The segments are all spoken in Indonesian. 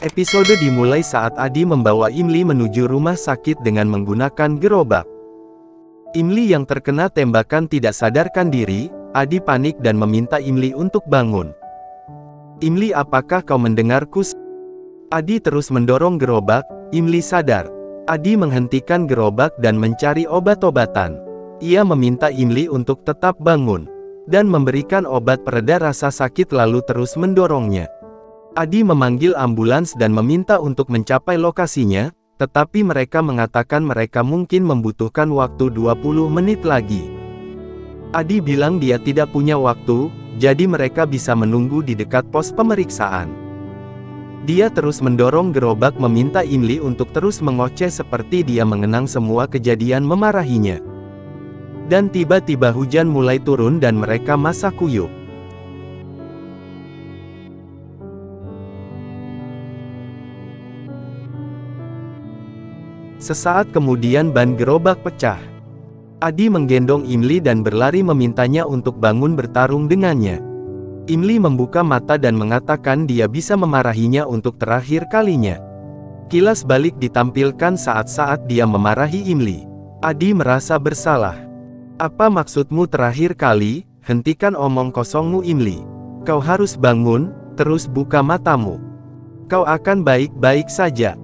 Episode dimulai saat Adi membawa Imli menuju rumah sakit dengan menggunakan gerobak. Imli yang terkena tembakan tidak sadarkan diri. Adi panik dan meminta Imli untuk bangun. "Imli, apakah kau mendengarku?" Adi terus mendorong gerobak. Imli sadar. Adi menghentikan gerobak dan mencari obat-obatan. Ia meminta Imli untuk tetap bangun dan memberikan obat pereda rasa sakit lalu terus mendorongnya. Adi memanggil ambulans dan meminta untuk mencapai lokasinya, tetapi mereka mengatakan mereka mungkin membutuhkan waktu 20 menit lagi. Adi bilang dia tidak punya waktu, jadi mereka bisa menunggu di dekat pos pemeriksaan. Dia terus mendorong gerobak meminta Imli untuk terus mengoceh seperti dia mengenang semua kejadian memarahinya. Dan tiba-tiba hujan mulai turun dan mereka masak kuyup. Sesaat kemudian ban gerobak pecah. Adi menggendong Imli dan berlari memintanya untuk bangun bertarung dengannya. Imli membuka mata dan mengatakan dia bisa memarahinya untuk terakhir kalinya. Kilas balik ditampilkan saat-saat dia memarahi Imli. Adi merasa bersalah. "Apa maksudmu terakhir kali? Hentikan omong kosongmu, Imli. Kau harus bangun, terus buka matamu. Kau akan baik-baik saja."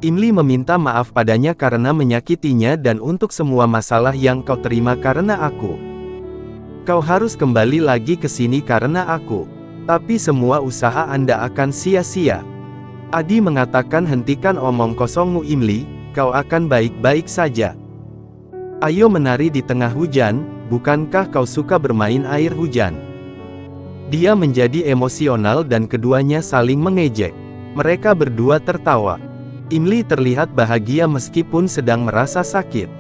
Imli meminta maaf padanya karena menyakitinya dan untuk semua masalah yang kau terima karena aku. Kau harus kembali lagi ke sini karena aku. Tapi semua usaha Anda akan sia-sia. Adi mengatakan, "Hentikan omong kosongmu, Imli, kau akan baik-baik saja. Ayo menari di tengah hujan, bukankah kau suka bermain air hujan?" Dia menjadi emosional dan keduanya saling mengejek. Mereka berdua tertawa. Imli terlihat bahagia meskipun sedang merasa sakit.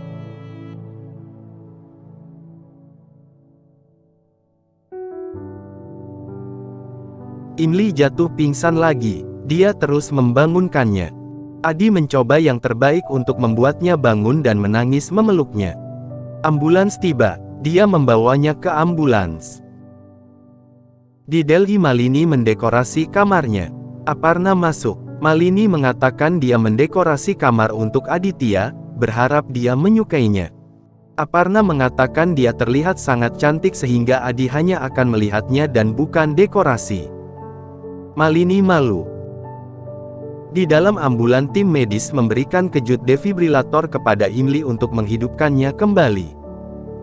Imli jatuh pingsan lagi. Dia terus membangunkannya. Adi mencoba yang terbaik untuk membuatnya bangun dan menangis memeluknya. Ambulans tiba. Dia membawanya ke ambulans. Di Delhi, Malini mendekorasi kamarnya. Aparna masuk. Malini mengatakan dia mendekorasi kamar untuk Aditya, berharap dia menyukainya. Aparna mengatakan dia terlihat sangat cantik sehingga Adi hanya akan melihatnya dan bukan dekorasi. Malini malu. Di dalam ambulan, tim medis memberikan kejut defibrilator kepada Imli untuk menghidupkannya kembali.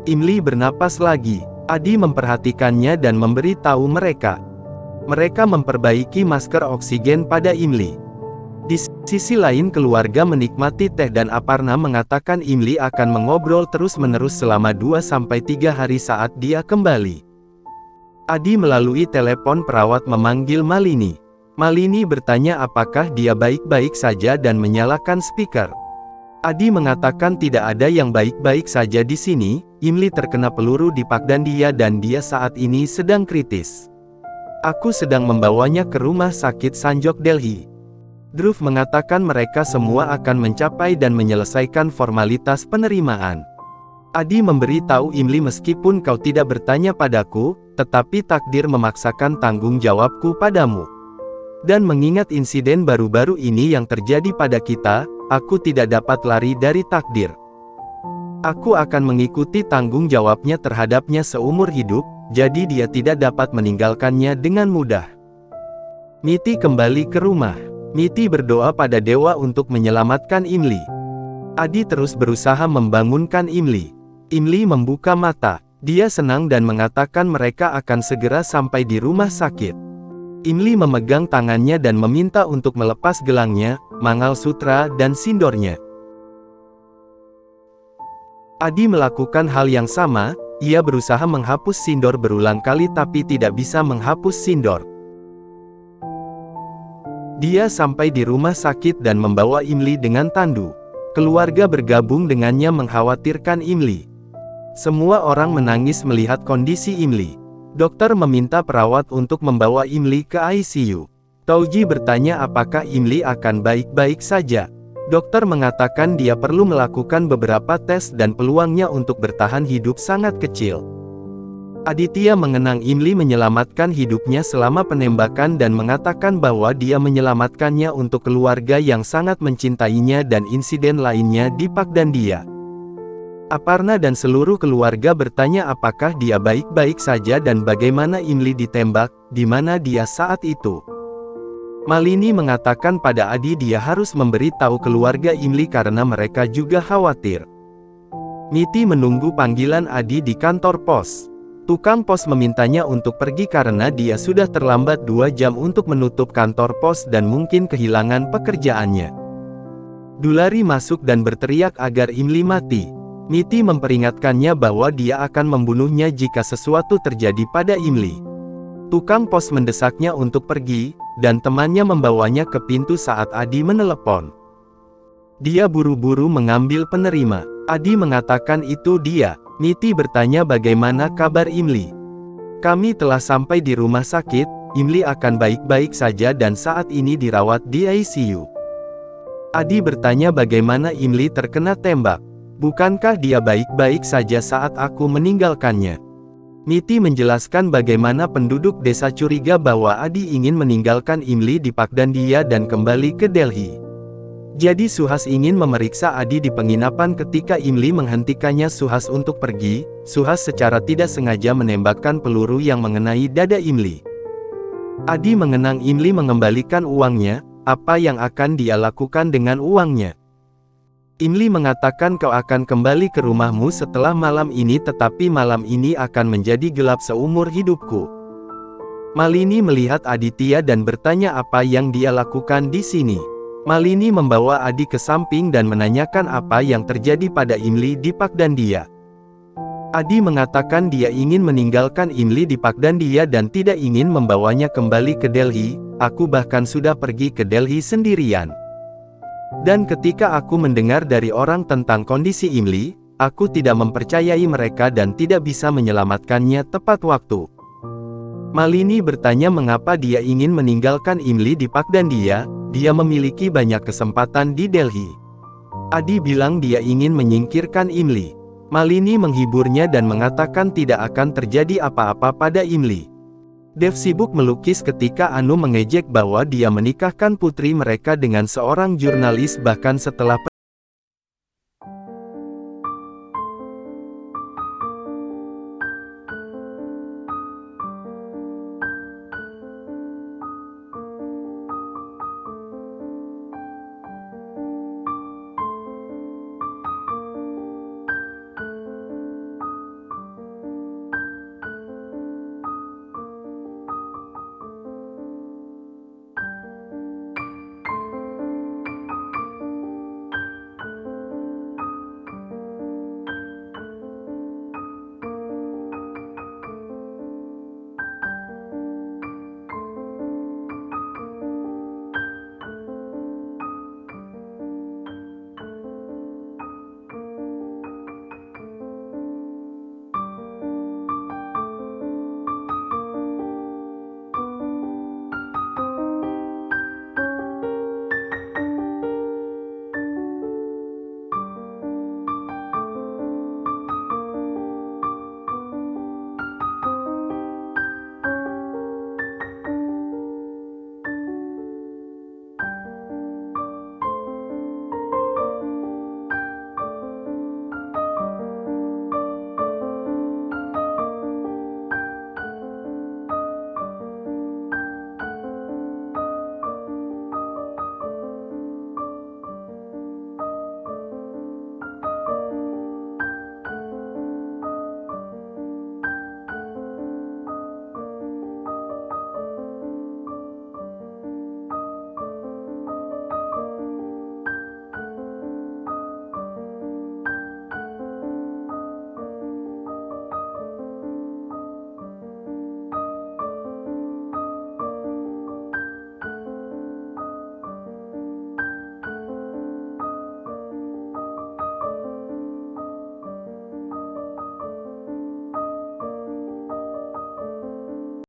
Imli bernapas lagi. Adi memperhatikannya dan memberi tahu mereka. Mereka memperbaiki masker oksigen pada Imli. Di sisi lain, keluarga menikmati teh dan Aparna mengatakan Imli akan mengobrol terus-menerus selama 2-3 hari saat dia kembali. Adi melalui telepon perawat memanggil Malini. Malini bertanya apakah dia baik-baik saja dan menyalakan speaker. Adi mengatakan tidak ada yang baik-baik saja di sini. Imli terkena peluru di pakdan dia dan dia saat ini sedang kritis. Aku sedang membawanya ke rumah sakit Sanjok Delhi. Dhruv mengatakan mereka semua akan mencapai dan menyelesaikan formalitas penerimaan. Adi memberi tahu Imli, meskipun kau tidak bertanya padaku, tetapi takdir memaksakan tanggung jawabku padamu. Dan mengingat insiden baru-baru ini yang terjadi pada kita, aku tidak dapat lari dari takdir. Aku akan mengikuti tanggung jawabnya terhadapnya seumur hidup, jadi dia tidak dapat meninggalkannya dengan mudah. Niti kembali ke rumah. Niti berdoa pada dewa untuk menyelamatkan Imli. Adi terus berusaha membangunkan Imli. Imli membuka mata. Dia senang dan mengatakan mereka akan segera sampai di rumah sakit. Imli memegang tangannya dan meminta untuk melepas gelangnya, mangalsutra dan sindornya. Adi melakukan hal yang sama. Ia berusaha menghapus sindor berulang kali tapi tidak bisa menghapus sindor. Dia sampai di rumah sakit dan membawa Imli dengan tandu. Keluarga bergabung dengannya mengkhawatirkan Imli. Semua orang menangis melihat kondisi Imli. Dokter meminta perawat untuk membawa Imli ke ICU. Tauji bertanya apakah Imli akan baik-baik saja. Dokter mengatakan dia perlu melakukan beberapa tes dan peluangnya untuk bertahan hidup sangat kecil. Aditya mengenang Imli menyelamatkan hidupnya selama penembakan dan mengatakan bahwa dia menyelamatkannya untuk keluarga yang sangat mencintainya dan insiden lainnya di Pakdandia. Aparna dan seluruh keluarga bertanya apakah dia baik-baik saja dan bagaimana Imli ditembak, di mana dia saat itu. Malini mengatakan pada Adi dia harus memberi tahu keluarga Imli karena mereka juga khawatir. Niti menunggu panggilan Adi di kantor pos. Tukang pos memintanya untuk pergi karena dia sudah terlambat 2 jam untuk menutup kantor pos dan mungkin kehilangan pekerjaannya. Dulari masuk dan berteriak agar Imli mati. Niti memperingatkannya bahwa dia akan membunuhnya jika sesuatu terjadi pada Imli. Tukang pos mendesaknya untuk pergi, dan temannya membawanya ke pintu saat Adi menelepon. Dia buru-buru mengambil penerima. Adi mengatakan itu dia. Niti bertanya bagaimana kabar Imli. Kami telah sampai di rumah sakit, Imli akan baik-baik saja dan saat ini dirawat di ICU. Adi bertanya bagaimana Imli terkena tembak. Bukankah dia baik-baik saja saat aku meninggalkannya? Niti menjelaskan bagaimana penduduk desa curiga bahwa Adi ingin meninggalkan Imli di Pakdandia dan kembali ke Delhi. Jadi Suhas ingin memeriksa Adi di penginapan ketika Imli menghentikannya Suhas untuk pergi. Suhas secara tidak sengaja menembakkan peluru yang mengenai dada Imli. Adi mengenang Imli mengembalikan uangnya, apa yang akan dia lakukan dengan uangnya. Imli mengatakan kau akan kembali ke rumahmu setelah malam ini tetapi malam ini akan menjadi gelap seumur hidupku. Malini melihat Aditya dan bertanya apa yang dia lakukan di sini. Malini membawa Adi ke samping dan menanyakan apa yang terjadi pada Imli di Pakdandia. Adi mengatakan dia ingin meninggalkan Imli di Pakdandia dan tidak ingin membawanya kembali ke Delhi. Aku bahkan sudah pergi ke Delhi sendirian. Dan ketika aku mendengar dari orang tentang kondisi Imli, aku tidak mempercayai mereka dan tidak bisa menyelamatkannya tepat waktu. Malini bertanya mengapa dia ingin meninggalkan Imli di Pakdandia. Dia memiliki banyak kesempatan di Delhi. Adi bilang dia ingin menyingkirkan Imli. Malini menghiburnya dan mengatakan tidak akan terjadi apa-apa pada Imli. Dev sibuk melukis ketika Anu mengejek bahwa dia menikahkan putri mereka dengan seorang jurnalis bahkan setelah